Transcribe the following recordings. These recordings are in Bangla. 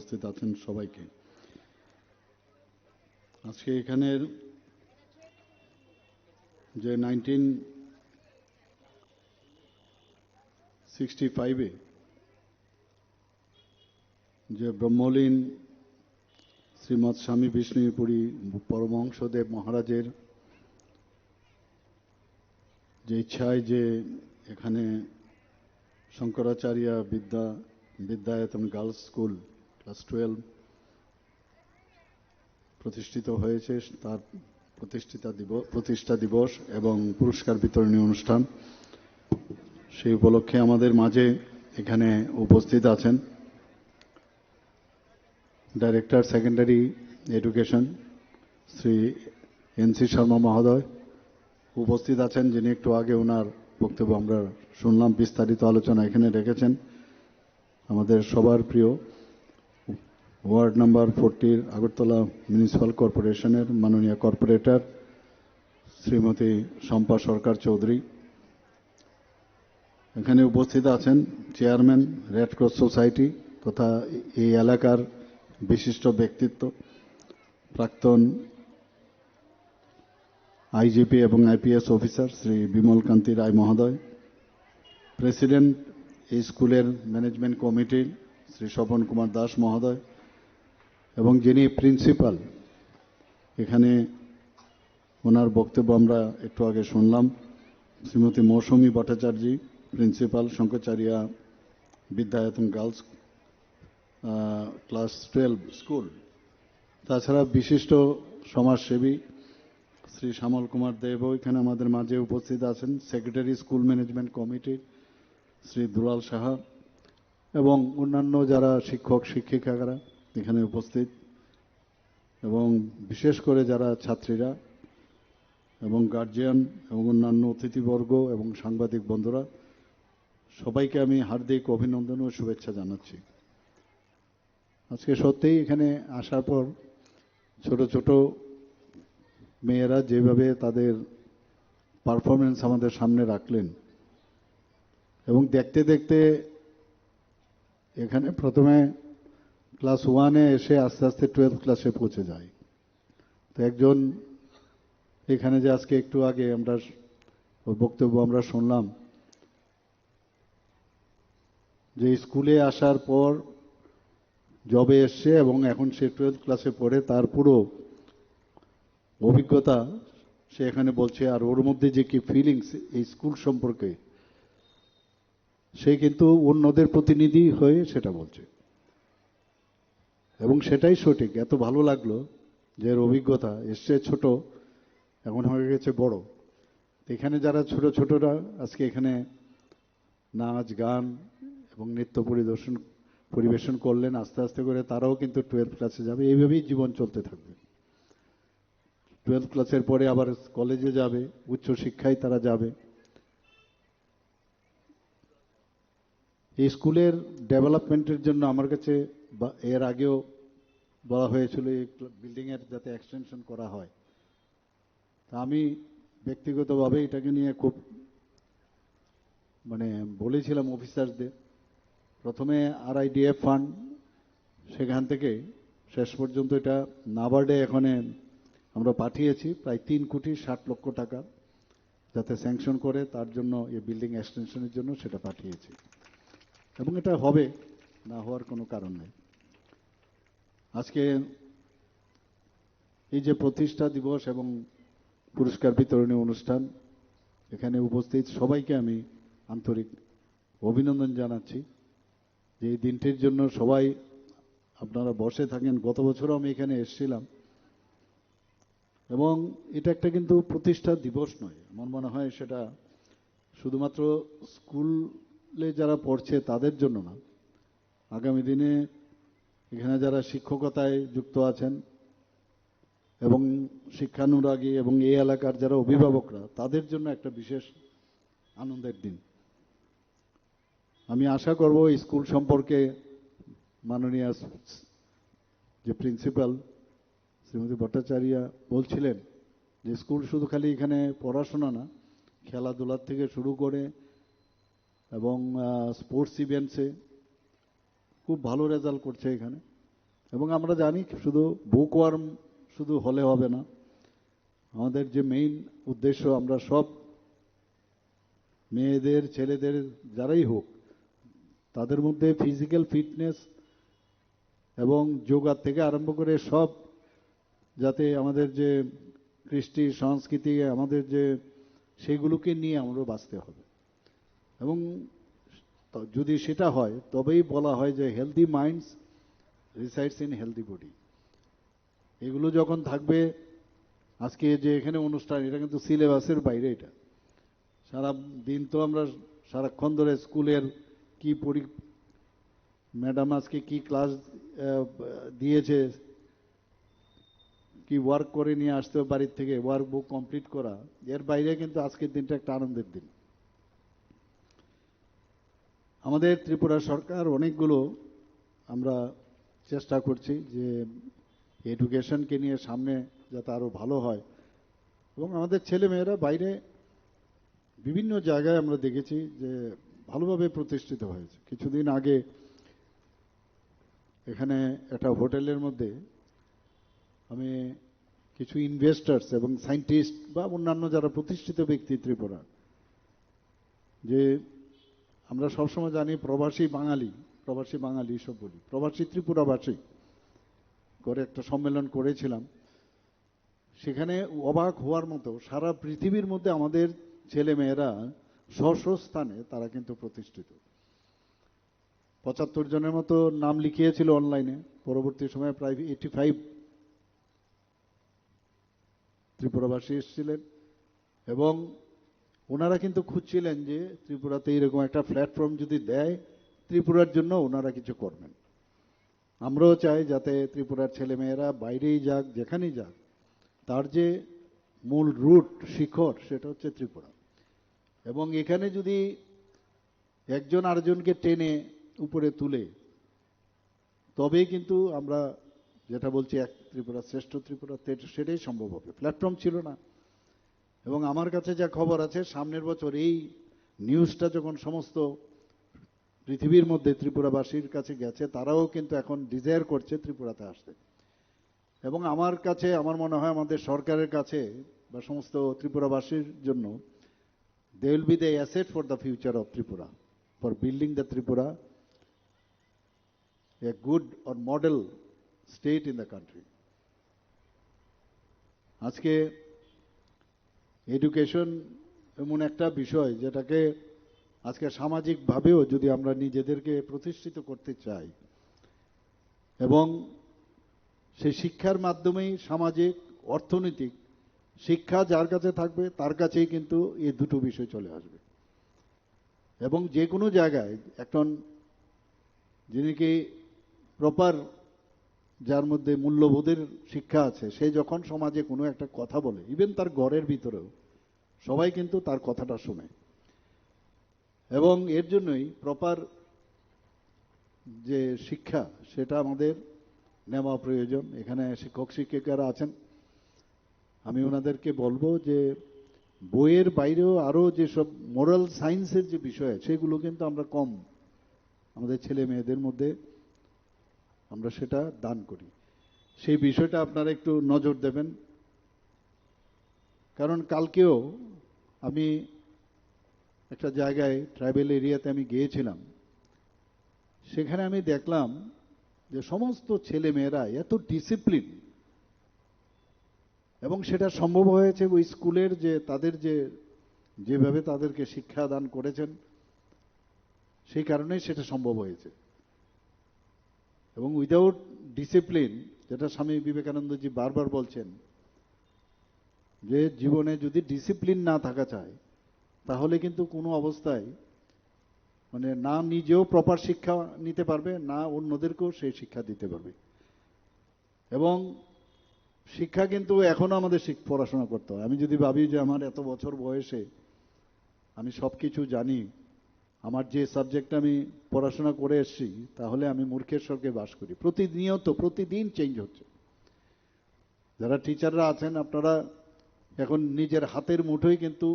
উপস্থিত আছেন সবাইকে। আজকে এখানের যে 1965-এ যে ব্রহ্মলীন শ্রীমৎ স্বামী বিষ্ণুপুরী পরমহংসদেব মহারাজের যে ইচ্ছায় যে এখানে Shankaracharya Vidyayatan girls school class 12 প্রতিষ্ঠিত হয়েছে, তার প্রতিষ্ঠা দিবস এবং পুরস্কার বিতরণী অনুষ্ঠান, সেই উপলক্ষে আমাদের মাঝে এখানে উপস্থিত আছেন director secondary education Shri NC Sharma মহোদয় উপস্থিত আছেন, যিনি একটু আগে ওনার বক্তব্য আমরা শুনলাম, বিস্তারিত আলোচনা এখানে রেখেছেন। আমাদের সবার প্রিয় ওয়ার্ড নাম্বার 40 আগরতলা মিউনিসিপ্যাল কর্পোরেশনের মাননীয় কর্পোরেটর শ্রীমতী শম্পা সরকার চৌধুরী। এখানে উপস্থিত আছেন চেয়ারম্যান রেড ক্রস সোসাইটি তথা এই এলাকার বিশিষ্ট ব্যক্তিত্ব প্রাক্তন আইজিপি এবং আইপিএস অফিসার শ্রী বিমল কান্তি রায় মহোদয়, প্রেসিডেন্ট এই স্কুলের ম্যানেজমেন্ট কমিটির শ্রী স্বপন কুমার দাস মহোদয়, এবং যিনি প্রিন্সিপাল, এখানে ওনার বক্তব্য আমরা একটু আগে শুনলাম, Shrimati Mousumi Bhattacharya, principal Shankaracharya Vidyayatan girls class 12 school. তাছাড়া বিশিষ্ট সমাজসেবী শ্রী শ্যামল কুমার দেবও এখানে আমাদের মাঝে উপস্থিত আছেন, secretary school management committee Shri Dulal Saha, এবং অন্যান্য যারা শিক্ষক শিক্ষিকারা এখানে উপস্থিত, এবং বিশেষ করে যারা ছাত্রীরা এবং গার্জিয়ান এবং অন্যান্য অতিথিবর্গ এবং সাংবাদিক বন্ধুরা, সবাইকে আমি হার্দিক অভিনন্দন ও শুভেচ্ছা জানাচ্ছি। আজকে সত্যিই এখানে আসার পর ছোট ছোট মেয়েরা যেভাবে তাদের পারফরমেন্স আমাদের সামনে রাখলেন, এবং দেখতে দেখতে এখানে প্রথমে ক্লাস 1-এ এসে আস্তে আস্তে 12th ক্লাসে পৌঁছে যায়। তো একজন এখানে যে আজকে একটু আগে আমরা ওর বক্তব্য আমরা শুনলাম, যে স্কুলে আসার পর জবে এসছে এবং এখন সে 12th ক্লাসে পড়ে, তার পুরো অভিজ্ঞতা সে এখানে বলছে, আর ওর মধ্যে যে কি ফিলিংস এই স্কুল সম্পর্কে, সে কিন্তু অন্যদের প্রতিনিধি হয়ে সেটা বলছে, এবং সেটাই সঠিক। এত ভালো লাগলো যে এর অভিজ্ঞতা এসছে ছোট, এখন হয়ে গেছে বড়। এখানে যারা ছোট ছোটরা আজকে এখানে নাচ গান এবং নৃত্য পরিবেশন করলেন, আস্তে আস্তে করে তারাও কিন্তু 12th ক্লাসে যাবে, এইভাবেই জীবন চলতে থাকবে। 12th ক্লাসের পরে আবার কলেজে যাবে, উচ্চশিক্ষায় তারা যাবে। এই স্কুলের ডেভেলপমেন্টের জন্য আমার কাছে এর আগেও বলা হয়েছিল এই বিল্ডিংয়ের যাতে এক্সটেনশন করা হয়। তা আমি ব্যক্তিগতভাবে এটাকে নিয়ে খুব বলেছিলাম অফিসারদের। প্রথমে RIDF ফান্ড, সেখান থেকে শেষ পর্যন্ত এটা নাবার্ডে এখানে আমরা পাঠিয়েছি প্রায় 3,60,00,000 টাকা, যাতে স্যাংশন করে তার জন্য এই বিল্ডিং এক্সটেনশনের জন্য সেটা পাঠিয়েছি, এবং এটা হবে, না হওয়ার কোনো কারণ নেই। আজকে এই যে প্রতিষ্ঠা দিবস এবং পুরস্কার বিতরণী অনুষ্ঠান, এখানে উপস্থিত সবাইকে আমি আন্তরিক অভিনন্দন জানাচ্ছি যে এই দিনটির জন্য সবাই আপনারা বসে থাকেন। গত বছরও আমি এখানে এসেছিলাম, এবং এটা একটা কিন্তু প্রতিষ্ঠা দিবস নয়, আমার মনে হয় সেটা শুধুমাত্র স্কুলে যারা পড়ছে তাদের জন্য না, আগামী দিনে এখানে যারা শিক্ষকতায় যুক্ত আছেন এবং শিক্ষানুরাগী এবং এই এলাকার যারা অভিভাবকরা, তাদের জন্য একটা বিশেষ আনন্দের দিন। আমি আশা করব এই স্কুল সম্পর্কে মাননীয় যে প্রিন্সিপাল শ্রীমতী ভট্টাচার্য বলছিলেন যে স্কুল শুধু খালি এখানে পড়াশোনা না, খেলাধুলার থেকে শুরু করে এবং স্পোর্টস ইভেন্টসে খুব ভালো রেজাল্ট করছে এখানে, এবং আমরা জানি শুধু বুকওয়ার্ম শুধু হলে হবে না, আমাদের যে মেইন উদ্দেশ্য আমরা সব মেয়েদের ছেলেদের যারাই হোক তাদের মধ্যে ফিজিক্যাল ফিটনেস এবং যোগা থেকে আরম্ভ করে সব যাতে আমাদের যে কৃষ্টি সংস্কৃতি আমাদের যে সেগুলোকে নিয়ে আমরা বাঁচতে হবে। এবং যদি সেটা হয় তবেই বলা হয় যে healthy minds resides in healthy body. এগুলো যখন থাকবে, আজকে যে এখানে অনুষ্ঠান এটা কিন্তু সিলেবাসের বাইরে, এটা সারা দিন তো আমরা সারাক্ষণ ধরে স্কুলের কি ম্যাডাম আজকে কি ক্লাস দিয়েছে, কি ওয়ার্ক করে নিয়ে আসতে হবে বাড়ির থেকে, ওয়ার্ক বুক কমপ্লিট করা, এর বাইরে কিন্তু আজকের দিনটা একটা আনন্দের দিন। আমাদের ত্রিপুরা সরকার অনেকগুলো আমরা চেষ্টা করছি যে এডুকেশনকে নিয়ে সামনে যাতে আরো ভালো হয়, এবং আমাদের ছেলে মেয়েরা বাইরে বিভিন্ন জায়গায় আমরা দেখেছি যে ভালোভাবে প্রতিষ্ঠিত হয়েছে। কিছুদিন আগে এখানে একটা হোটেলের মধ্যে আমি কিছু ইনভেস্টার্স এবং সায়েন্টিস্ট বা অন্যান্য যারা প্রতিষ্ঠিত ব্যক্তি ত্রিপুরা, যে আমরা সবসময় জানি প্রবাসী বাঙালি সব বলি, প্রবাসী ত্রিপুরাবাসী করে একটা সম্মেলন করেছিলাম। সেখানে অবাক হওয়ার মতো সারা পৃথিবীর মধ্যে আমাদের ছেলে মেয়েরা স্ব স্থানে তারা কিন্তু প্রতিষ্ঠিত। 75 জনের মতো নাম লিখিয়েছিল অনলাইনে, পরবর্তী সময়ে প্রায় 85 ত্রিপুরাবাসী এসেছিলেন, এবং ওনারা কিন্তু খুঁজছিলেন যে ত্রিপুরাতে এরকম একটা প্ল্যাটফর্ম যদি দেয় ত্রিপুরার জন্য ওনারা কিছু করবেন। আমরাও চাই যাতে ত্রিপুরার ছেলেমেয়েরা বাইরেই যাক, যেখানেই যাক, তার যে মূল রুট শিখর সেটা হচ্ছে ত্রিপুরা। এবং এখানে যদি একজন আরেকজনকে টেনে উপরে তুলে তবেই কিন্তু আমরা যেটা বলছি এক ত্রিপুরা শ্রেষ্ঠ ত্রিপুরা, সেটাই সম্ভব হবে। প্ল্যাটফর্ম ছিল না। এবং আমার কাছে যা খবর আছে সামনের বছর এই নিউজটা যখন সমস্ত পৃথিবীর মধ্যে ত্রিপুরাবাসীর কাছে গেছে, তারাও কিন্তু এখন ডিজায়ার করছে ত্রিপুরাতে আসতে। এবং আমার মনে হয় আমাদের সরকারের কাছে বা সমস্ত ত্রিপুরাবাসীর জন্য they will be the asset for the future of Tripura, for building the Tripura a good or model state in the country. আজকে এডুকেশন এমন একটা বিষয় যেটাকে আজকে সামাজিকভাবেও যদি আমরা নিজেদেরকে প্রতিষ্ঠিত করতে চাই, এবং সেই শিক্ষার মাধ্যমেই সামাজিক অর্থনৈতিক শিক্ষা যার কাছে থাকবে তার কাছেই কিন্তু এই দুটো বিষয় চলে আসবে। এবং যে কোনো জায়গায় এখন যিনি কি প্রপার যার মধ্যে মূল্যবোধের শিক্ষা আছে, সে যখন সমাজে কোনো একটা কথা বলে, ইভেন তার ঘরের ভিতরেও সবাই কিন্তু তার কথাটা শুনে। এবং এর জন্যই প্রপার যে শিক্ষা সেটা আমাদের নেওয়া প্রয়োজন। এখানে শিক্ষক শিক্ষিকারা আছেন, আমি ওনাদেরকে বলবো যে বইয়ের বাইরেও আরো যেসব মোরাল সায়েন্সের যে বিষয় সেগুলো কিন্তু আমরা কম আমাদের ছেলে মেয়েদের মধ্যে আমরা সেটা দান করি। সেই বিষয়টা আপনারা একটু নজর দেবেন। কারণ কালকেও আমি একটা জায়গায় ট্রাইবেল এরিয়াতে আমি গিয়েছিলাম, সেখানে আমি দেখলাম যে সমস্ত ছেলে মেয়েরা এত ডিসিপ্লিন, এবং সেটা সম্ভব হয়েছে ওই স্কুলের যে তাদের যেভাবে তাদেরকে শিক্ষা দান করেছেন সেই কারণেই সেটা সম্ভব হয়েছে। এবং উইদাউট ডিসিপ্লিন, যেটা স্বামী বিবেকানন্দজি বারবার বলছেন যে জীবনে যদি ডিসিপ্লিন না থাকা চায় তাহলে কিন্তু কোনো অবস্থায় মানে না নিজেও প্রপার শিক্ষা নিতে পারবে, না অন্যদেরকেও সেই শিক্ষা দিতে পারবে। এবং শিক্ষা কিন্তু এখনো আমাদের পড়াশোনা করতে হয়। আমি যদি ভাবি যে আমার এত বছর বয়সে আমি সব কিছু জানি, আমার যে সাবজেক্ট আমি পড়াশোনা করে এসেছি, তাহলে আমি মূর্খের স্বর্গে বাস করি। প্রতিদিন চেঞ্জ হচ্ছে। যারা টিচাররা আছেন আপনারা এখন নিজের হাতের মুঠোয় কিন্তু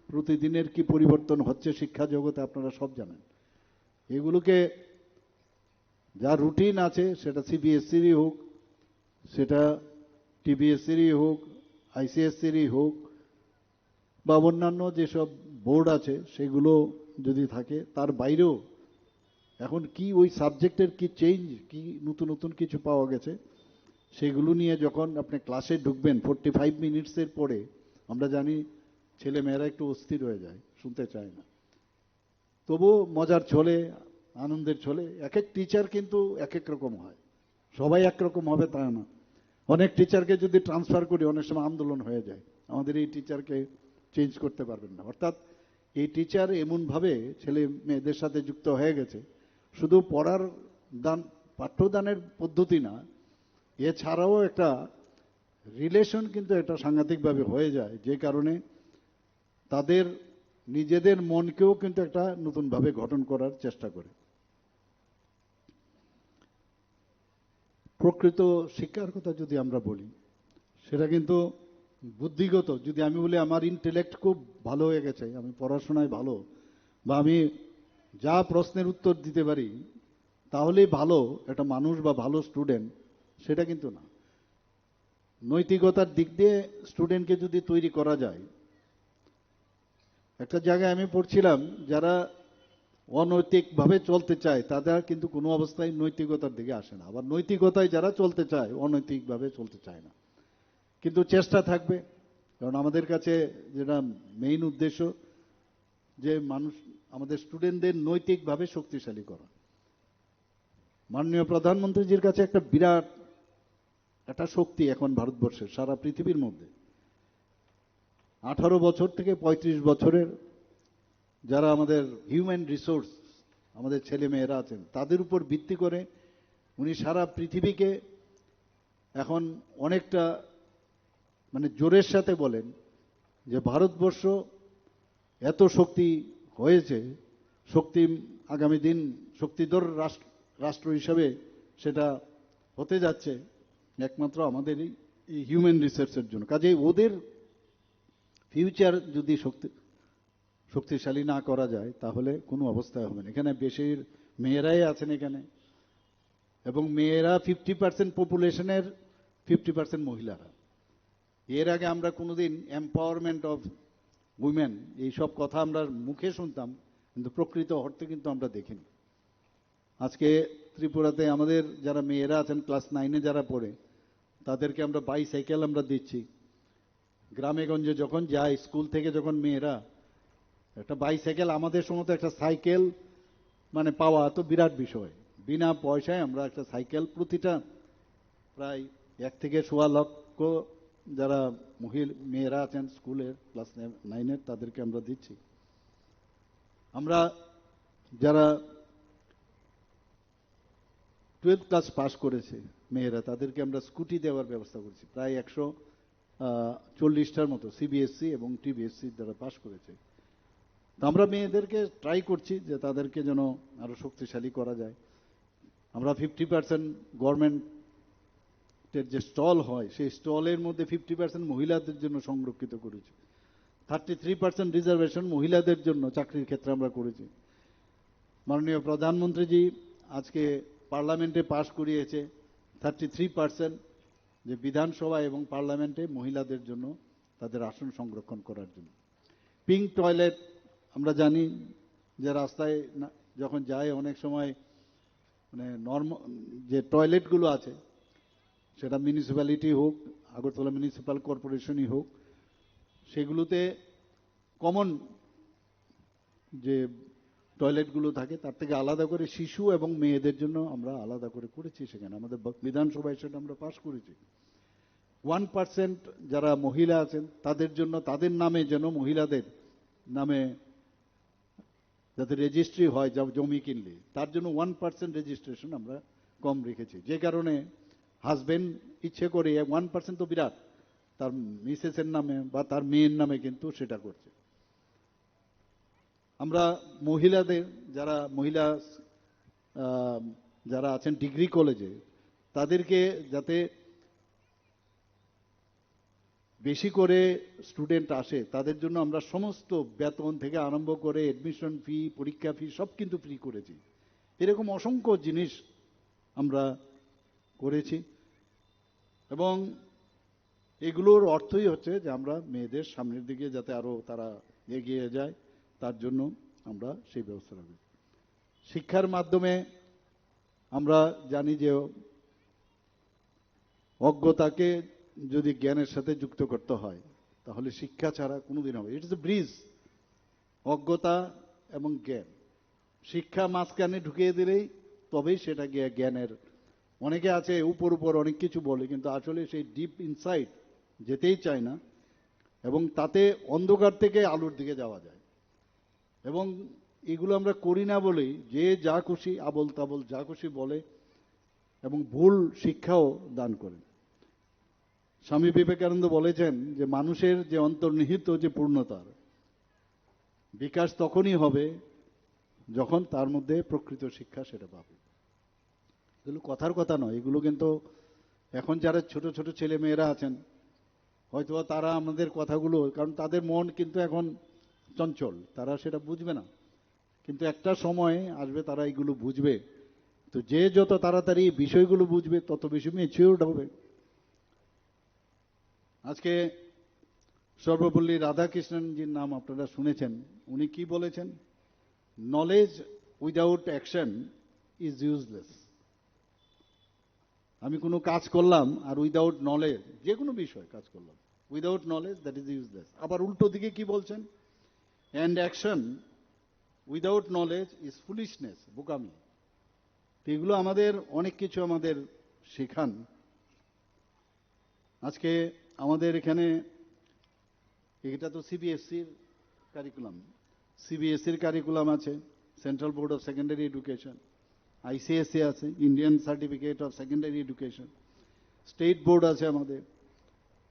প্রতিদিনের কি পরিবর্তন হচ্ছে শিক্ষা জগতে আপনারা সব জানেন। এগুলোকে যা রুটিন আছে সেটা সিবিএসসিরই হোক, সেটা টিবিএসসিরই হোক, আইসিএসসিরই হোক, বা অন্যান্য যেসব বোর্ড আছে সেগুলো যদি থাকে, তার বাইরেও এখন কি ওই সাবজেক্টের কি চেঞ্জ, কি নতুন নতুন কিছু পাওয়া গেছে, সেগুলো নিয়ে যখন আপনি ক্লাসে ঢুকবেন 45 মিনিটসের পরে, আমরা জানি ছেলে মেয়েরা একটু অস্থির হয়ে যায়, শুনতে চায় না। তবুও মজার ছলে, আনন্দের ছলে, এক এক টিচার কিন্তু এক এক রকম হয়, সবাই একরকম হবে তা না। অনেক টিচারকে যদি ট্রান্সফার করি অনেক সময় আন্দোলন হয়ে যায়, আমাদের এই টিচারকে চেঞ্জ করতে পারবেন না। অর্থাৎ এই টিচার এমনভাবে ছেলে মেয়েদের সাথে যুক্ত হয়ে গেছে, শুধু পড়ার দান, পাঠ্যদানের পদ্ধতি না, এছাড়াও একটা রিলেশন কিন্তু এটা সাংঘাতিকভাবে হয়ে যায়, যে কারণে তাদের নিজেদের মনকেও কিন্তু একটা নতুনভাবে গঠন করার চেষ্টা করে। প্রকৃত শিক্ষার কথা যদি আমরা বলি, সেটা কিন্তু বুদ্ধিগত। যদি আমি বলি আমার ইন্টেলেক্ট খুব ভালো হয়ে গেছে, আমি পড়াশোনায় ভালো, বা আমি যা প্রশ্নের উত্তর দিতে পারি তাহলেই ভালো একটা মানুষ বা ভালো স্টুডেন্ট, সেটা কিন্তু না। নৈতিকতার দিক দিয়ে স্টুডেন্টকে যদি তৈরি করা যায়, একটা জায়গায় আমি পড়ছিলাম যারা অনৈতিকভাবে চলতে চায় তারা কিন্তু কোনো অবস্থায় নৈতিকতার দিকে আসে না, আবার নৈতিকতায় যারা চলতে চায় অনৈতিকভাবে চলতে চায় না। কিন্তু চেষ্টা থাকবে, কারণ আমাদের কাছে যেটা মেইন উদ্দেশ্য, যে মানুষ, আমাদের স্টুডেন্টদের নৈতিকভাবে শক্তিশালী করা। মাননীয় প্রধানমন্ত্রীজির কাছে একটা বিরাট একটা শক্তি এখন ভারতবর্ষের, সারা পৃথিবীর মধ্যে 18 বছর থেকে 35 বছরের যারা আমাদের হিউম্যান রিসোর্স, আমাদের ছেলে মেয়েরা আছেন, তাদের উপর ভিত্তি করে উনি সারা পৃথিবীকে এখন অনেকটা মানে জোরের সাথে বলেন যে ভারতবর্ষ এত শক্তি হয়েছে, শক্তি আগামী দিন শক্তিধর রাষ্ট্র হিসাবে সেটা হতে যাচ্ছে একমাত্র আমাদের এই হিউম্যান রিসোর্সের জন্য। কাজেই ওদের ফিউচার যদি শক্তিশালী না করা যায় তাহলে কোনো অবস্থায় হবে না। এখানে বেশির মেয়েরাই আছেন এখানে, এবং মেয়েরা 50% পপুলেশনের 50% মহিলারা। এর আগে আমরা কোনোদিন এম্পাওয়ারমেন্ট অফ উইমেন এইসব কথা আমরা মুখে শুনতাম, কিন্তু প্রকৃত অর্থে কিন্তু আমরা দেখিনি। আজকে ত্রিপুরাতে আমাদের যারা মেয়েরা আছেন ক্লাস 9-এ যারা পড়ে, তাদেরকে আমরা বাইসাইকেল আমরা দিচ্ছি। গ্রামে গঞ্জে যখন যায়, স্কুল থেকে যখন মেয়েরা, একটা বাইসাইকেল, আমাদের সময় তো একটা সাইকেল মানে পাওয়া তো বিরাট বিষয়, বিনা পয়সায় আমরা একটা সাইকেল প্রতিটা প্রায় 1 থেকে 1.25 লক্ষ যারা মেয়েরা আছেন স্কুলের ক্লাস 9-এর, তাদেরকে আমরা দিচ্ছি। আমরা যারা 12th ক্লাস পাস করেছে মেয়েরা, তাদেরকে আমরা স্কুটি দেওয়ার ব্যবস্থা করেছি, প্রায় 140টার মতো সিবিএসসি এবং টিবিএসসি যারা পাস করেছে। তো আমরা মেয়েদেরকে ট্রাই করছি যে তাদেরকে যেন আরো শক্তিশালী করা যায়। আমরা 50% গভর্নমেন্টের যে স্টল হয়, সেই স্টলের মধ্যে 50% মহিলাদের জন্য সংরক্ষিত করেছি। 33% রিজার্ভেশন মহিলাদের জন্য চাকরির ক্ষেত্রে আমরা করেছি। মাননীয় প্রধানমন্ত্রীজি আজকে পার্লামেন্টে পাশ করিয়েছে 33% যে বিধানসভা এবং পার্লামেন্টে মহিলাদের জন্য তাদের আসন সংরক্ষণ করার জন্য। পিঙ্ক টয়লেট, আমরা জানি যে রাস্তায় যখন যায় অনেক সময় মানে যে টয়লেটগুলো আছে, সেটা মিউনিসিপ্যালিটি হোক, আগরতলা মিউনিসিপ্যাল কর্পোরেশনই হোক, সেগুলোতে কমন যে টয়লেটগুলো থাকে তার থেকে আলাদা করে শিশু এবং মেয়েদের জন্য আমরা আলাদা করে করেছি। সেখানে আমাদের বিধানসভায় সেটা আমরা পাশ করেছি। 1% যারা মহিলা আছেন তাদের জন্য, তাদের নামে যেন মহিলাদের নামে যাতে রেজিস্ট্রি হয়, যা জমি কিনলে তার জন্য 1% রেজিস্ট্রেশন আমরা কম রেখেছি। যে কারণে হাজবেন্ড ইচ্ছে করে 1% তো বিরাট, তার মিসেসের নামে বা তার মেয়ের নামে কিন্তু সেটা করছে। আমরা মহিলাদের যারা আছেন ডিগ্রি কলেজে, তাদেরকে যাতে বেশি করে স্টুডেন্ট আসে তাদের জন্য আমরা সমস্ত বেতন থেকে আরম্ভ করে এডমিশন ফি, পরীক্ষা ফি সব কিন্তু ফ্রি করেছি। এরকম অসংখ্য জিনিস আমরা করেছি, এবং এগুলোর অর্থই হচ্ছে যে আমরা মেয়েদের সামনের দিকে যাতে আরো তারা এগিয়ে যায়, তার জন্য আমরা সেই ব্যবস্থা রাখি। শিক্ষার মাধ্যমে আমরা জানি যে অজ্ঞতাকে যদি জ্ঞানের সাথে যুক্ত করতে হয়, তাহলে শিক্ষা ছাড়া কোনোদিন হবে। ইট ইজ এ ব্রিজ, অজ্ঞতা এবং জ্ঞান। শিক্ষা মাঝখানে ঢুকিয়ে দিলেই তবেই সেটা গিয়ে জ্ঞানের। অনেকে আছে উপর উপর অনেক কিছু বলে, কিন্তু আসলে সেই ডিপ ইনসাইড যেতেই চায় না, এবং তাতে অন্ধকার থেকে আলোর দিকে যাওয়া যায়। এবং এগুলো আমরা করি না বলেই যে যা খুশি আবল তাবল যা খুশি বলে, এবং ভুল শিক্ষাও দান করেন। স্বামী বিবেকানন্দ বলেছেন যে মানুষের যে অন্তর্নিহিত যে পূর্ণতার বিকাশ তখনই হবে যখন তার মধ্যে প্রকৃত শিক্ষা সেটা পাবে। এগুলো কথার কথা নয়, এগুলো কিন্তু এখন যারা ছোট ছোট ছেলে মেয়েরা আছেন, হয়তো তারা আমাদের কথাগুলো, কারণ তাদের মন কিন্তু এখন চঞ্চল, তারা সেটা বুঝবে না, কিন্তু একটা সময় আসবে তারা এগুলো বুঝবে। তো যে যত তাড়াতাড়ি বিষয়গুলো বুঝবে তত বেশি ম্যাচিউরড হবে। আজকে সর্বপল্লী রাধাকৃষ্ণনজির নাম আপনারা শুনেছেন। উনি কি বলেছেন? Knowledge without action is useless. আমি কোনো কাজ করলাম আর উইদাউট নলেজ, যে কোনো বিষয় কাজ করলাম without knowledge, that is useless. আবার উল্টো দিকে কি বলছেন? And action without knowledge is foolishness, বোকামি। এগুলো আমাদের অনেক কিছু আমাদের শেখান। আজকে আমাদের এখানে এটা তো সিবিএসসির কারিকুলাম, সিবিএসসির কারিকুলাম আছে, central board of secondary education, ICSE আছে, Indian certificate of secondary education, state board আছে আমাদের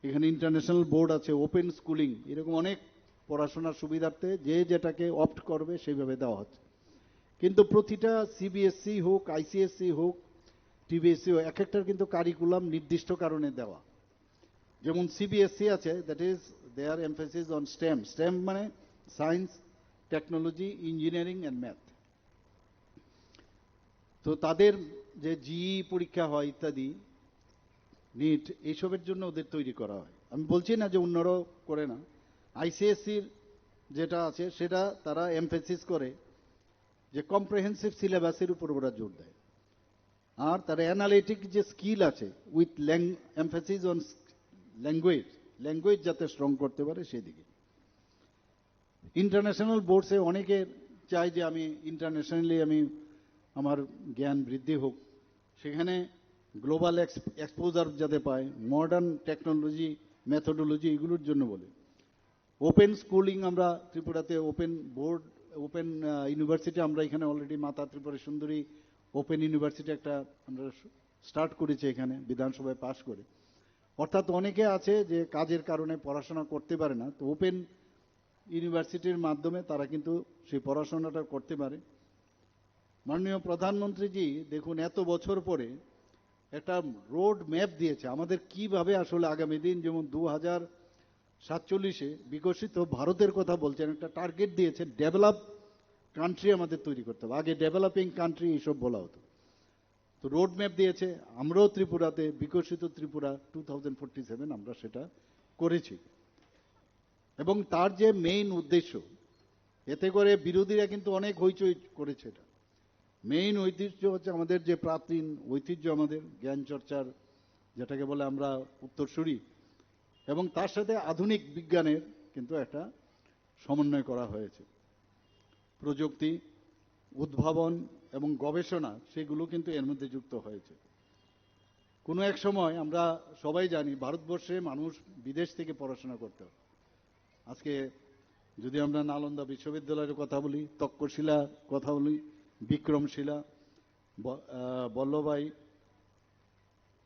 এখানে, ইন্টারন্যাশনাল বোর্ড আছে, ওপেন স্কুলিং, এরকম অনেক পড়াশোনার সুবিধার্থে যে যেটাকে অপ্ট করবে সেইভাবে দেওয়া হচ্ছে। কিন্তু প্রতিটা সিবিএসসি হোক, আইসিএসসি হোক, টিবিএসসি হোক, এক একটার কিন্তু কারিকুলাম নির্দিষ্ট কারণে দেওয়া। যেমন সিবিএসসি আছে, that is their emphasis on STEM. STEM মানে science, technology, engineering and math. তো তাদের যে জিই পরীক্ষা হয় ইত্যাদি, নিট, এইসবের জন্য ওদের তৈরি করা হয়। আমি বলছি না যে অন্যরাও করে না। আইসিএসসির যেটা আছে সেটা তারা এমফেসিস করে যে কম্প্রিহেন্সিভ সিলেবাসের উপর ওরা জোর দেয়, আর তার অ্যানালিটিক যে স্কিল আছে with emphasis on language, language যাতে স্ট্রং করতে পারে সেদিকে। ইন্টারন্যাশনাল বোর্ডসে অনেকে চায় যে আমি ইন্টারন্যাশনালি আমি আমার জ্ঞান বৃদ্ধি হোক, সেখানে গ্লোবাল এক্সপোজার যাতে পায়, মডার্ন টেকনোলজি, মেথোডোলজি, এগুলোর জন্য বলে। ওপেন স্কুলিং আমরা ত্রিপুরাতে ওপেন বোর্ড, ওপেন ইউনিভার্সিটি আমরা এখানে অলরেডি মাতা ত্রিপুরা সুন্দরী ওপেন ইউনিভার্সিটি একটা আমরা স্টার্ট করেছি এখানে, বিধানসভায় পাশ করে। অর্থাৎ অনেকে আছে যে কাজের কারণে পড়াশোনা করতে পারে না, তো ওপেন ইউনিভার্সিটির মাধ্যমে তারা কিন্তু সেই পড়াশোনাটা করতে পারে। মাননীয় প্রধানমন্ত্রীজি দেখুন এত বছর পরে একটা রোড ম্যাপ দিয়েছে আমাদের কিভাবে আসলে আগামী দিন, যেমন 2047-এ বিকশিত ভারতের কথা বলছেন, একটা টার্গেট দিয়েছে, ডেভেলপ কান্ট্রি আমাদের তৈরি করতে হবে। আগে ডেভেলপিং কান্ট্রি এইসব বলা হতো, তো রোড ম্যাপ দিয়েছে। আমরাও ত্রিপুরাতে বিকশিত ত্রিপুরা 2047 আমরা সেটা করেছি। এবং তার যে মেইন উদ্দেশ্য, এতে করে বিরোধীরা কিন্তু অনেক হইচই করেছে। এটা মেইন ঐতিহ্য হচ্ছে আমাদের যে প্রাচীন ঐতিহ্য, আমাদের জ্ঞান চর্চার যেটাকে বলে আমরা উত্তরসূরি, এবং তার সাথে আধুনিক বিজ্ঞানের কিন্তু একটা সমন্বয় করা হয়েছে। প্রযুক্তি, উদ্ভাবন এবং গবেষণা সেগুলো কিন্তু এর মধ্যে যুক্ত হয়েছে। কোনো এক সময় আমরা সবাই জানি ভারতবর্ষে মানুষ বিদেশ থেকে পড়াশোনা করতে হয়। আজকে যদি আমরা নালন্দা বিশ্ববিদ্যালয়ের কথা বলি, তক্ষশিলা কথা বলি, বিক্রমশিলা,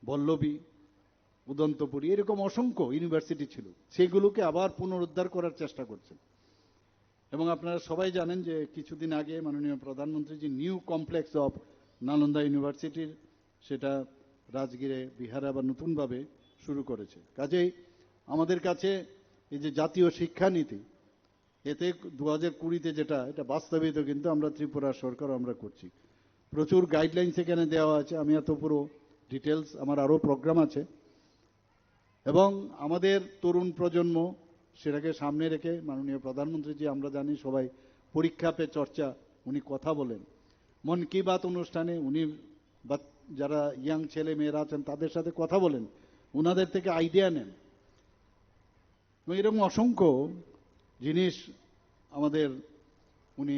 বল্লভী, উদন্তপুরী, এরকম অসংখ্য ইউনিভার্সিটি ছিল, সেগুলোকে আবার পুনরুদ্ধার করার চেষ্টা করছেন। এবং আপনারা সবাই জানেন যে কিছুদিন আগে মাননীয় প্রধানমন্ত্রী যে নিউ কমপ্লেক্স অফ নালন্দা ইউনিভার্সিটির সেটা রাজগীরে বিহারে আবার নতুনভাবে শুরু করেছে। কাজেই আমাদের কাছে এই যে জাতীয় শিক্ষানীতি, এতে 2020-তে যেটা এটা বাস্তবিত কিন্তু আমরা ত্রিপুরা সরকার আমরা করছি। প্রচুর গাইডলাইন্স এখানে দেওয়া আছে। আমি এত পুরো ডিটেলস, আমার আরও প্রোগ্রাম আছে। এবং আমাদের তরুণ প্রজন্ম সেটাকে সামনে রেখে মাননীয় প্রধানমন্ত্রী জি, আমরা জানি সবাই পরীক্ষা পে চর্চা, উনি কথা বলেন। মন কি বাত অনুষ্ঠানে উনি যারা ইয়াং ছেলে মেয়েরা আছেন তাদের সাথে কথা বলেন, ওনাদের থেকে আইডিয়া নেন। এরকম অসংখ্য জিনিস আমাদের উনি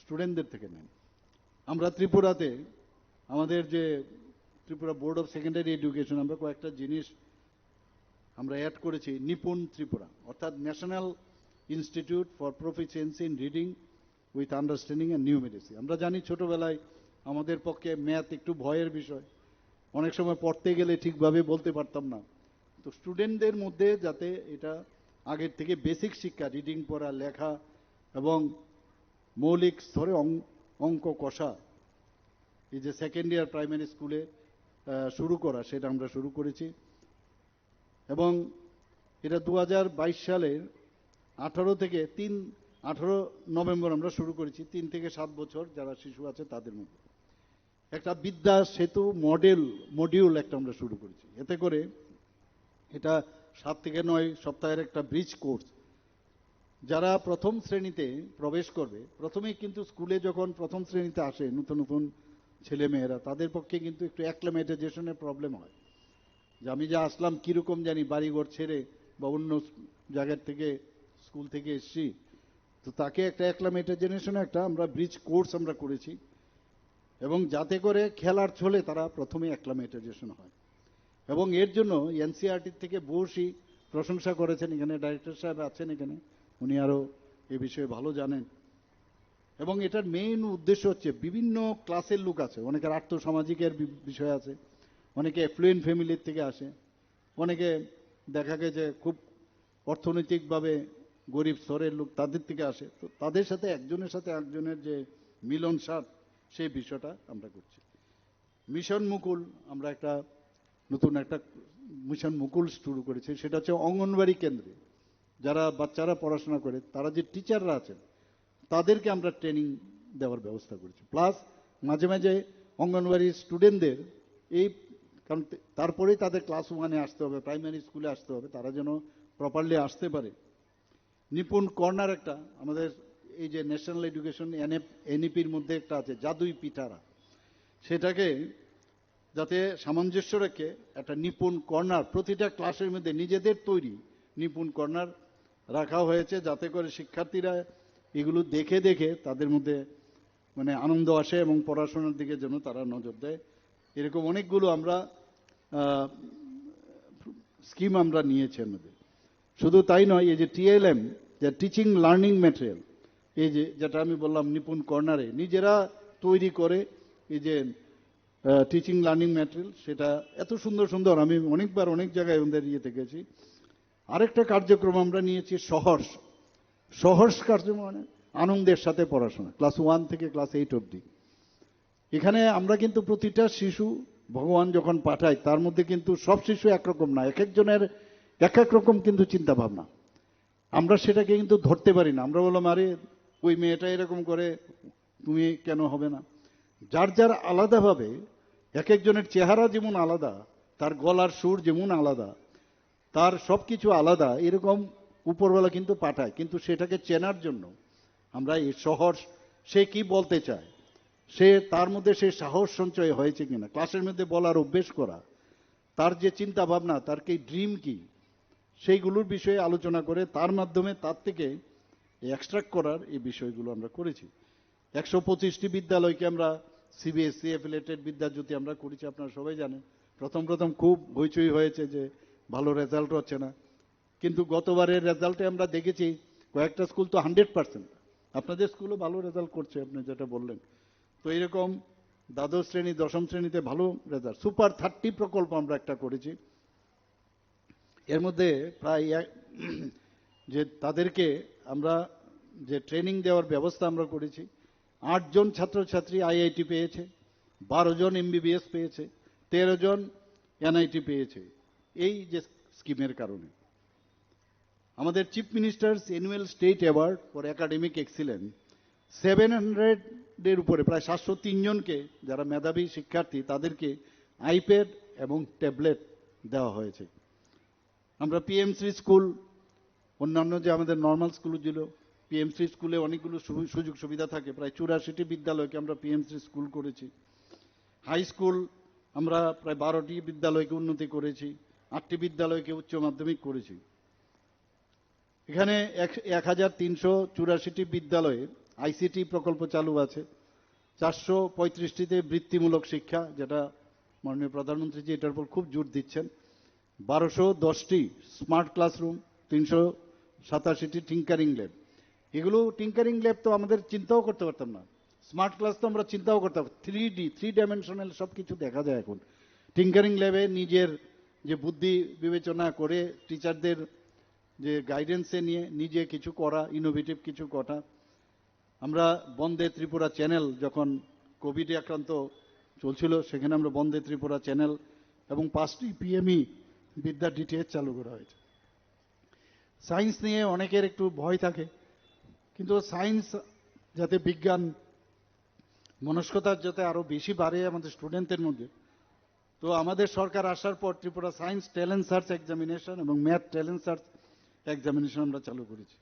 স্টুডেন্টদের থেকে নেন। আমরা ত্রিপুরাতে আমাদের যে Tripura board of secondary education, আমরা কয়েকটা জিনিস আমরা অ্যাড করেছি। নিপুণ ত্রিপুরা, অর্থাৎ national institute for proficiency in reading with understanding and নিউমেরিসি। আমরা জানি ছোটবেলায় আমাদের পক্ষে ম্যাথ একটু ভয়ের বিষয়, অনেক সময় পড়তে গেলে ঠিকভাবে বলতে পারতাম না। তো স্টুডেন্টদের মধ্যে যাতে এটা আগের থেকে বেসিক শিক্ষা, রিডিং পড়া, লেখা এবং মৌলিক স্তরে অঙ্ক কষা, এই যে সেকেন্ড ইয়ার প্রাইমারি স্কুলে শুরু করা, সেটা আমরা শুরু করেছি। এবং এটা 2022 সালের 18 নভেম্বর আমরা শুরু করেছি। 3 থেকে 7 বছর যারা শিশু আছে তাদের মধ্যে একটা বিদ্যা সেতু মডিউল একটা আমরা শুরু করেছি। এতে করে এটা 7 থেকে 9 সপ্তাহের একটা ব্রিজ কোর্স। যারা প্রথম শ্রেণীতে প্রবেশ করবে, প্রথমেই কিন্তু স্কুলে যখন প্রথম শ্রেণীতে আসে নতুন নতুন ছেলে মেয়েরা, তাদের পক্ষে কিন্তু একটু অ্যাক্লামেটাইজেশনের প্রবলেম হয়। যে আমি যা আসলাম কিরকম জানি, বাড়িঘর ছেড়ে বা অন্য জায়গার থেকে স্কুল থেকে এসছি, তো তাকে একটা অ্যাক্লামেটাইজেশনে একটা আমরা ব্রিজ কোর্স আমরা করেছি। এবং যাতে করে খেলার ছলে তারা প্রথমে অ্যাক্লামেটাইজেশন হয়। এবং এর জন্য এনসিইআরটি থেকে বহুশী প্রশংসা করেছেন। এখানে ডাইরেক্টর সাহেব আছেন এখানে, উনি আরও এ বিষয়ে ভালো জানেন। এবং এটার মেইন উদ্দেশ্য হচ্ছে, বিভিন্ন ক্লাসের লোক আছে, অনেকের আর্থসামাজিকের বিষয় আছে, অনেকে অ্যাফ্লুয়েন্ট ফ্যামিলির থেকে আসে, অনেকে দেখা গেছে খুব অর্থনৈতিকভাবে গরিব স্তরের লোক, তাদের থেকে আসে। তো তাদের সাথে একজনের যে মিলনসার, সেই বিষয়টা আমরা করছি। মিশন মুকুল, আমরা নতুন একটা মিশন মুকুল শুরু করেছি। সেটা হচ্ছে অঙ্গনবাড়ি কেন্দ্রে যারা বাচ্চারা পড়াশোনা করে, তারা যে টিচাররা আছেন তাদেরকে আমরা ট্রেনিং দেওয়ার ব্যবস্থা করেছি। প্লাস মাঝে মাঝে অঙ্গনবাড়ির স্টুডেন্টদের এই, কারণ তারপরেই তাদের ক্লাস 1-এ আসতে হবে, প্রাইমারি স্কুলে আসতে হবে, তারা যেন প্রপারলি আসতে পারে। নিপুণ কর্নার একটা আমাদের এই যে ন্যাশনাল এডুকেশন এনইপির মধ্যে একটা আছে, জাদুই পিঠারা, সেটাকে যাতে সামঞ্জস্য রেখে একটা নিপুণ কর্নার প্রতিটা ক্লাসের মধ্যে নিজেদের তৈরি নিপুণ কর্নার রাখা হয়েছে, যাতে করে শিক্ষার্থীরা এগুলো দেখে দেখে তাদের মধ্যে মানে আনন্দ আসে এবং পড়াশোনার দিকে যেন তারা নজর দেয়। এরকম অনেকগুলো আমরা স্কিম আমরা নিয়েছি এর মধ্যে। শুধু তাই নয়, এই যে টিএলএম, যে টিচিং লার্নিং ম্যাটেরিয়াল, এই যে যেটা আমি বললাম নিপুণ কর্নারে নিজেরা তৈরি করে এই যে টিচিং লার্নিং ম্যাটেরিয়াল, সেটা এত সুন্দর সুন্দর, আমি অনেকবার অনেক জায়গায় ওদের ইয়েতে গেছি। আরেকটা কার্যক্রম আমরা নিয়েছি সহর্ষ কার্যক্রম, মানে আনন্দের সাথে পড়াশোনা, ক্লাস 1 থেকে ক্লাস 8 অবধি। এখানে আমরা কিন্তু প্রতিটা শিশু ভগবান যখন পাঠায়, তার মধ্যে কিন্তু সব শিশু একরকম না, এক একজনের এক এক রকম কিন্তু চিন্তা ভাবনা। আমরা সেটাকে কিন্তু ধরতে পারি না। আমরা বললাম, আরে ওই মেয়েটা এরকম করে, তুমি কেন হবে না? যার যার আলাদাভাবে, এক একজনের চেহারা যেমন আলাদা, তার গলার সুর যেমন আলাদা, তার সব কিছু আলাদা, এরকম উপরওয়ালা কিন্তু পাঠায়। কিন্তু সেটাকে চেনার জন্য আমরা এই সে কি বলতে চায়, তার মধ্যে সে সাহস সঞ্চয় হয়েছে কিনা, ক্লাসের মধ্যে বলার অভ্যেস করা, তার যে চিন্তা ভাবনা, তার কি ড্রিম কি, সেইগুলোর বিষয়ে আলোচনা করে তার মাধ্যমে তার থেকে এক্সট্রাক্ট করার এই বিষয়গুলো আমরা করেছি। 125টি বিদ্যালয়কে আমরা সিবিএসসি অ্যাফিলিয়েটেড বিদ্যাজ্যোতি আমরা করেছি। আপনারা সবাই জানেন, প্রথম খুব হইচই হয়েছে যে ভালো রেজাল্ট হচ্ছে না, কিন্তু গতবারের রেজাল্টে আমরা দেখেছি কয়েকটা স্কুল তো 100%, আপনাদের স্কুলও ভালো রেজাল্ট করছে, আপনি যেটা বললেন। তো এরকম দ্বাদশ শ্রেণী, দশম শ্রেণীতে ভালো রেজাল্ট। সুপার 30 প্রকল্প আমরা একটা করেছি। এর মধ্যে প্রায় যে তাদেরকে আমরা যে ট্রেনিং দেওয়ার ব্যবস্থা আমরা করেছি, 8 জন ছাত্রছাত্রী আইআইটি পেয়েছে, 12 জন এমবিবিএস পেয়েছে, 13 জন এনআইটি পেয়েছে এই যে স্কিমের কারণে। আমাদের chief ministers annual state award for academic excellence 700 উপরে প্রায় 703 জনকে যারা মেধাবী শিক্ষার্থী তাদেরকে আইপ্যাড এবং ট্যাবলেট দেওয়া হয়েছে। আমরা পিএমসি স্কুল, অন্যান্য যে আমাদের নর্মাল স্কুলগুলো, পিএমসি স্কুলে অনেকগুলো সুযোগ সুবিধা থাকে, প্রায় 84টি বিদ্যালয়কে আমরা পিএমসি স্কুল করেছি। হাই স্কুল আমরা প্রায় 12টি বিদ্যালয়কে উন্নতি করেছি, 8টি বিদ্যালয়কে উচ্চ মাধ্যমিক করেছি। এখানে 1384টি বিদ্যালয়ে আইসিটি প্রকল্প চালু আছে, 435টিতে বৃত্তিমূলক শিক্ষা, যেটা মাননীয় প্রধানমন্ত্রীজি এটার উপর খুব জোর দিচ্ছেন, 1210টি স্মার্ট ক্লাসরুম, 387টি টিঙ্কারিং ল্যাব। এগুলো টিঙ্কারিং ল্যাব তো আমাদের চিন্তাও করতে পারতাম না, স্মার্ট ক্লাস তো আমরা চিন্তাও করতে পারতাম, 3 ডাইমেনশনাল সব কিছু দেখা যায় এখন। টিঙ্কারিং ল্যাবে নিজের যে বুদ্ধি বিবেচনা করে টিচারদের যে গাইডেন্সে নিয়ে নিজে কিছু করা, ইনোভেটিভ কিছু করা। আমরা বন্দে ত্রিপুরা চ্যানেল, যখন কোভিডে আক্রান্ত চলছিল সেখানে আমরা বন্দে ত্রিপুরা চ্যানেল এবং 5টি পিএমই বিদ্যা ডিটিএইচ চালু করা হয়েছে। সায়েন্স নিয়ে অনেকের একটু ভয় থাকে, কিন্তু সায়েন্স যাতে বিজ্ঞান মনস্কতা যাতে আরো বেশি বাড়ে আমাদের স্টুডেন্টদের মধ্যে, তো আমাদের সরকার আসার পর Tripura science talent search examination এবং ম্যাথ ট্যালেন্ট সার্চ এক্সামিনেশন আমরা চালু করেছি।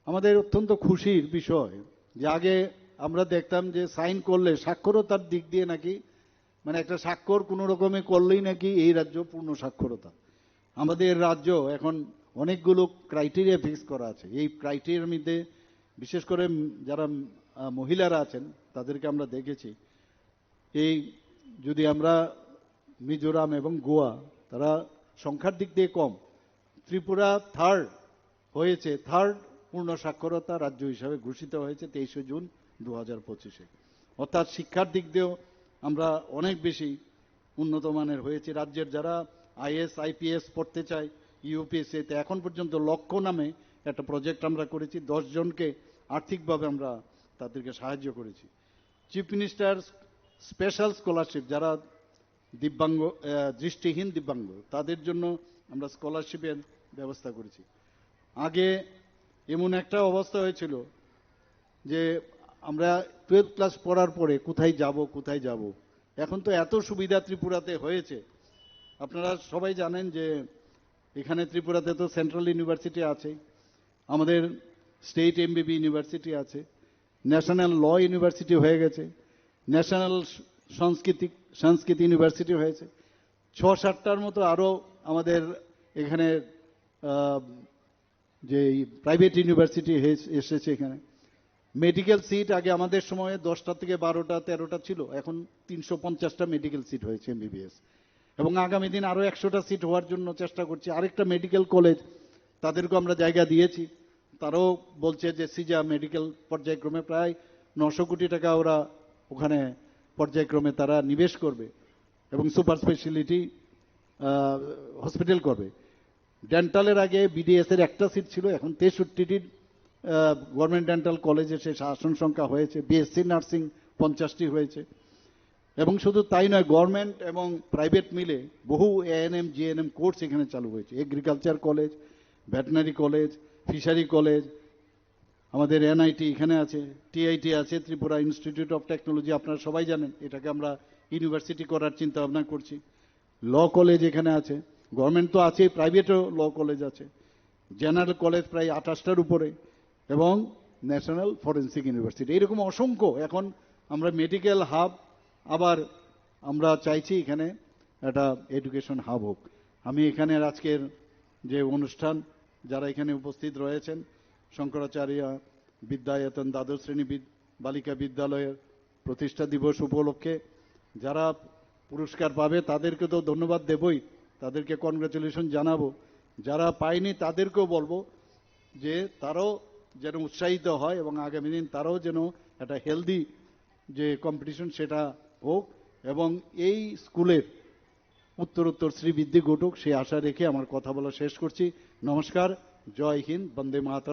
আমাদের অত্যন্ত খুশির বিষয় যে আগে আমরা দেখতাম যে সাইন করলে সাক্ষরতার দিক দিয়ে নাকি, মানে একটা স্বাক্ষর কোনো রকমে করলেই নাকি এই রাজ্য পূর্ণ সাক্ষরতা। আমাদের রাজ্য এখন অনেকগুলো ক্রাইটেরিয়া ফিক্স করা আছে। এই ক্রাইটেরিয়ার মধ্যে বিশেষ করে যারা মহিলারা আছেন তাদেরকে আমরা দেখেছি, এই যদি আমরা মিজোরাম এবং গোয়া, তারা সংখ্যার দিক দিয়ে কম, ত্রিপুরা থার্ড হয়েছে, থার্ড পূর্ণ সাক্ষরতা রাজ্য হিসাবে ঘোষিত হয়েছে 23শে জুন 2025-এ। অর্থাৎ শিক্ষার দিক দিয়েও আমরা অনেক বেশি উন্নত মানের হয়েছে। রাজ্যের যারা আইএস আইপিএস পড়তে চায় ইউপিএসসিতে, এখন পর্যন্ত লক্ষ্য নামে একটা প্রজেক্ট আমরা করেছি, 10 জনকে আর্থিকভাবে আমরা তাদেরকে সাহায্য করেছি। চিফ মিনিস্টার স্পেশাল স্কলারশিপ, যারা দিব্যাঙ্গ, দৃষ্টিহীন দিব্যাঙ্গ, তাদের জন্য আমরা স্কলারশিপের ব্যবস্থা করেছি। আগে এমন একটা অবস্থা হয়েছিল যে আমরা 12 ক্লাস পড়ার পরে কোথায় যাব, এখন তো এত সুবিধা ত্রিপুরাতে হয়েছে। আপনারা সবাই জানেন যে এখানে ত্রিপুরাতে তো সেন্ট্রাল ইউনিভার্সিটি আছে, আমাদের স্টেট এমবিবি ইউনিভার্সিটি আছে, ন্যাশনাল ল ইউনিভার্সিটি হয়ে গেছে, ন্যাশনাল সংস্কৃত ইউনিভার্সিটি হয়েছে, 6-7টার মতো আরো আমাদের এখানে যে প্রাইভেট ইউনিভার্সিটি এসেছে। এখানে মেডিকেল সিট আগে আমাদের সময়ে 10টা থেকে 12টা 13টা ছিল, এখন 350টা মেডিকেল সিট হয়েছে এমবিবিএস, এবং আগামী দিন আরো 100টা সিট হওয়ার জন্য চেষ্টা করছি। আরেকটা মেডিকেল কলেজ, তাদেরকে আমরা জায়গা দিয়েছি, তারাও বলছে যে সিজা মেডিকেল পর্যায়ক্রমে প্রায় 900 কোটি টাকা ওরা ওখানে পর্যায়ক্রমে তারা নিবেশ করবে এবং সুপার স্পেশালিটি হসপিটাল করবে। ডেন্টালের আগে বিডিএস এর একটা সিট ছিল, এখন 63টি গভর্নমেন্ট ডেন্টাল কলেজে সে আসন সংখ্যা হয়েছে। বিএসসি নার্সিং 50টি হয়েছে। এবং শুধু তাই নয়, গভর্নমেন্ট এবং প্রাইভেট মিলে বহু এএনএম জিএনএম কোর্স এখানে চালু হয়েছে। Agriculture college, veterinary college, fishery college, আমাদের এনআইটি এখানে আছে, টিআইটি আছে, ত্রিপুরা ইনস্টিটিউট অফ টেকনোলজি, আপনারা সবাই জানেন এটাকে আমরা ইউনিভার্সিটি করার চিন্তা ভাবনা করছি। ল কলেজ এখানে আছে, গভর্নমেন্ট তো আছে, প্রাইভেটও ল কলেজ আছে, জেনারেল কলেজ প্রায় 28টার উপরে, এবং ন্যাশনাল ফরেন্সিক ইউনিভার্সিটি, এরকম অসংখ্য। এখন আমরা মেডিকেল হাব, আবার আমরা চাইছি এখানে একটা এডুকেশন হাব হোক। আমি এখানে আজকের যে অনুষ্ঠান, যারা এখানে উপস্থিত রয়েছেন, শঙ্করাচার্য বিদ্যায়তন দ্বাদশ শ্রেণী বালিকা বিদ্যালয়ের প্রতিষ্ঠা দিবস উপলক্ষে যারা পুরস্কার পাবে তাদেরকে তো ধন্যবাদ দেবই, তাদেরকে কনগ্রাচুলেশন জানাবো। যারা পায়নি তাদেরকেও বলবো যে তারাও যেন উৎসাহিত হয় এবং আগামী দিন তারাও যেন একটা হেলদি যে কম্পিটিশন সেটা হোক, এবং এই স্কুলের উত্তরোত্তর শ্রীবৃদ্ধি ঘটুক সেই আশা রেখে আমার কথা বলা শেষ করছি। নমস্কার, জয় হিন্দ, বন্দে মাতরম।